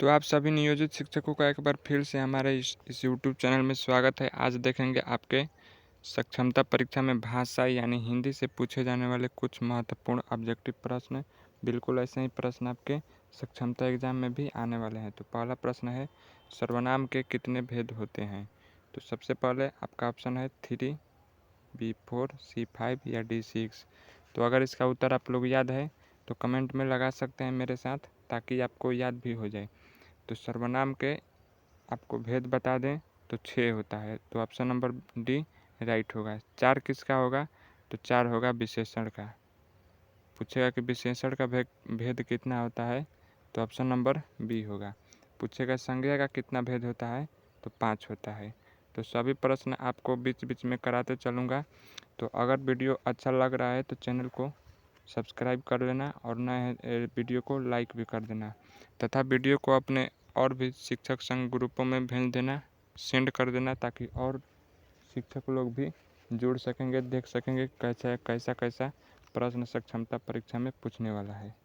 तो आप सभी नियोजित शिक्षकों का एक बार फिर से हमारे इस यूट्यूब चैनल में स्वागत है। आज देखेंगे आपके सक्षमता परीक्षा में भाषा यानी हिंदी से पूछे जाने वाले कुछ महत्वपूर्ण ऑब्जेक्टिव प्रश्न। बिल्कुल ऐसे ही प्रश्न आपके सक्षमता एग्जाम में भी आने वाले हैं। तो पहला प्रश्न है, सर्वनाम के कितने भेद होते हैं? तो सबसे पहले आपका ऑप्शन है 3, B4, C5 या D6। तो अगर इसका उत्तर आप लोग याद है तो कमेंट में लगा सकते हैं मेरे साथ, ताकि आपको याद भी हो जाए। तो सर्वनाम के आपको भेद बता दें तो 6 होता है। तो ऑप्शन नंबर डी राइट होगा। 4 किसका होगा? तो 4 होगा विशेषण का। पूछेगा कि विशेषण का भेद कितना होता है? तो ऑप्शन नंबर बी होगा। पूछेगा संज्ञा का कितना भेद होता है? तो 5 होता है। तो सभी प्रश्न आपको बीच बीच में कराते चलूँगा। तो अगर वीडियो अच्छा लग रहा है तो चैनल को सब्सक्राइब कर लेना और नए वीडियो को लाइक भी कर देना, तथा वीडियो को अपने और भी शिक्षक संघ ग्रुपों में भेज देना, सेंड कर देना, ताकि और शिक्षक लोग भी जुड़ सकेंगे, देख सकेंगे कैसा कैसा कैसा प्रश्न सक्षमता परीक्षा में पूछने वाला है।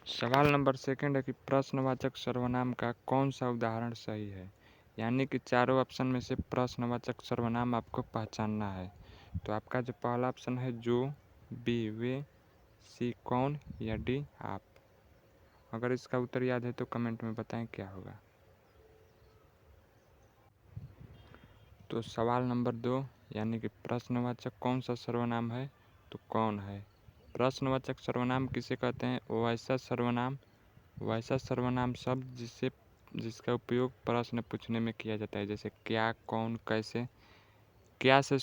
सवाल नंबर सेकंड है कि प्रश्नवाचक सर्वनाम का कौन सा उदाहरण सही है? यानी कि चारों ऑप्शन में से प्रश्नवाचक सर्वनाम आपको पहचानना है। तो आपका जो पहला ऑप्शन है जो, बी वे, सी कौन या डी आप। अगर इसका उत्तर याद है तो कमेंट में बताएं क्या होगा। तो सवाल नंबर 2, यानी कि प्रश्नवाचक कौन सा सर्वनाम है? तो कौन है। प्रश्नवाचक सर्वनाम किसे कहते हैं? वैसा सर्वनाम शब्द जिसका उपयोग प्रश्न पूछने में किया जाता है, जैसे क्या, कौन, कैसे। क्या से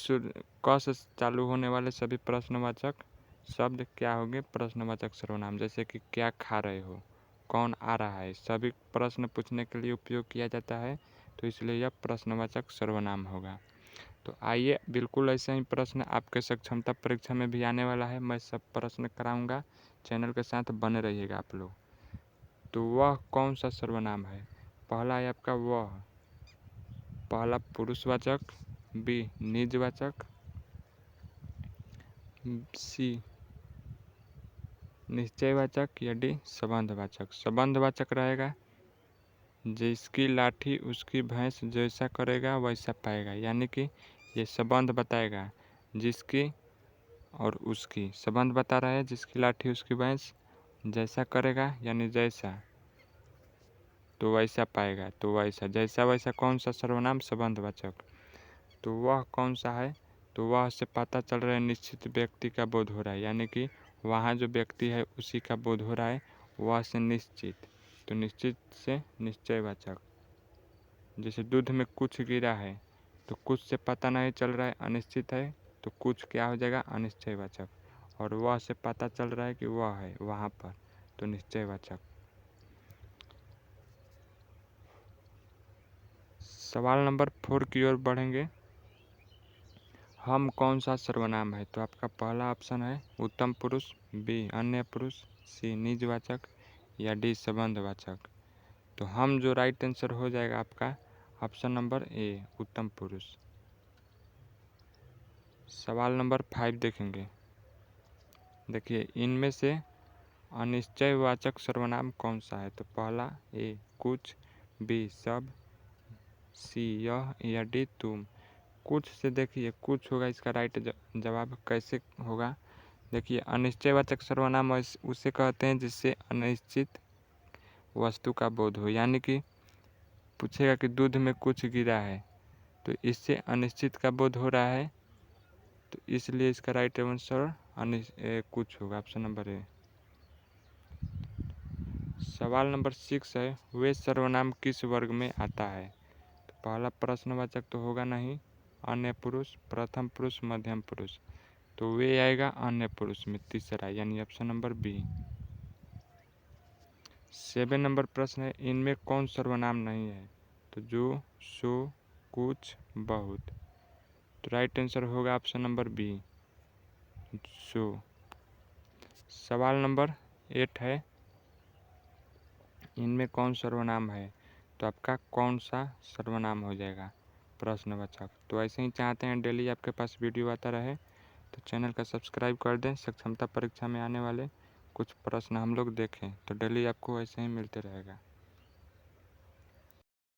क से चालू होने वाले सभी प्रश्नवाचक शब्द क्या होंगे? प्रश्नवाचक सर्वनाम। जैसे कि क्या खा रहे हो, कौन आ रहा है, सभी प्रश्न पूछने के लिए उपयोग किया जाता है, तो इसलिए यह प्रश्नवाचक सर्वनाम होगा। तो आइए, बिल्कुल ऐसे ही प्रश्न आपके सक्षमता परीक्षा में भी आने वाला है। मैं सब प्रश्न कराऊंगा, चैनल के साथ बने रहिएगा आप लोग। तो वह कौन सा सर्वनाम है? पहला है आपका वह, पहला पुरुषवाचक, बी निजवाचक, सी निश्चयवाचक या डी संबंधवाचक। संबंधवाचक रहेगा, जिसकी लाठी उसकी भैंस जैसा करेगा वैसा पाएगा, यानी कि ये संबंध बताएगा, जिसकी और उसकी संबंध बता रहा है। जिसकी लाठी उसकी भैंस जैसा करेगा यानी जैसा, तो वैसा पाएगा, तो वैसा, जैसा वैसा कौन सा सर्वनाम? संबंधवाचक। तो वह कौन सा है? तो वह से पता चल रहा है निश्चित व्यक्ति का बोध हो रहा है, यानी कि वहाँ जो व्यक्ति है उसी का बोध हो रहा है। वह से निश्चित, तो निश्चित से निश्चयवाचक। जैसे दूध में कुछ गिरा है, तो कुछ से पता नहीं चल रहा है, अनिश्चित है, तो कुछ क्या हो जाएगा? अनिश्चयवाचक। और वह से पता चल रहा है कि वह है वहाँ पर, तो निश्चयवाचक। सवाल नंबर 4 की ओर बढ़ेंगे। हम कौन सा सर्वनाम है? तो आपका पहला ऑप्शन है उत्तम पुरुष, बी अन्य पुरुष, सी निजवाचक या डी संबंधवाचक। तो हम जो राइट आंसर हो जाएगा आपका ऑप्शन नंबर ए उत्तम पुरुष। सवाल नंबर 5 देखेंगे। देखिए, इनमें से अनिश्चयवाचक सर्वनाम कौन सा है? तो पहला ए कुछ, बी सब, सी यह या डी तुम। कुछ से देखिए, कुछ होगा इसका राइट जवाब। कैसे होगा? देखिए, अनिश्चयवाचक सर्वनाम उसे कहते हैं जिससे अनिश्चित वस्तु का बोध हो, यानी कि पूछेगा कि दूध में कुछ गिरा है, तो इससे अनिश्चित का बोध हो रहा है, तो इसलिए इसका राइट आंसर कुछ होगा, ऑप्शन नंबर ए। सवाल नंबर 6 है, वे सर्वनाम किस वर्ग में आता है? तो पहला प्रश्नवाचक तो होगा नहीं, अन्य पुरुष, प्रथम पुरुष, मध्यम पुरुष, तो वे आएगा अन्य पुरुष में, तीसरा, यानी ऑप्शन नंबर बी। 7 नंबर प्रश्न है, इनमें कौन सर्वनाम नहीं है? तो जो, सो, कुछ, बहुत। तो राइट आंसर होगा ऑप्शन नंबर बी, सो। सवाल नंबर 8 है, इनमें कौन सर्वनाम है? तो आपका कौन सा सर्वनाम हो जाएगा? प्रश्नवाचक। तो ऐसे ही चाहते हैं डेली आपके पास वीडियो आता रहे, तो चैनल का सब्सक्राइब कर दें। सक्षमता परीक्षा में आने वाले कुछ प्रश्न हम लोग देखें तो डेली आपको ऐसे ही मिलते रहेगा।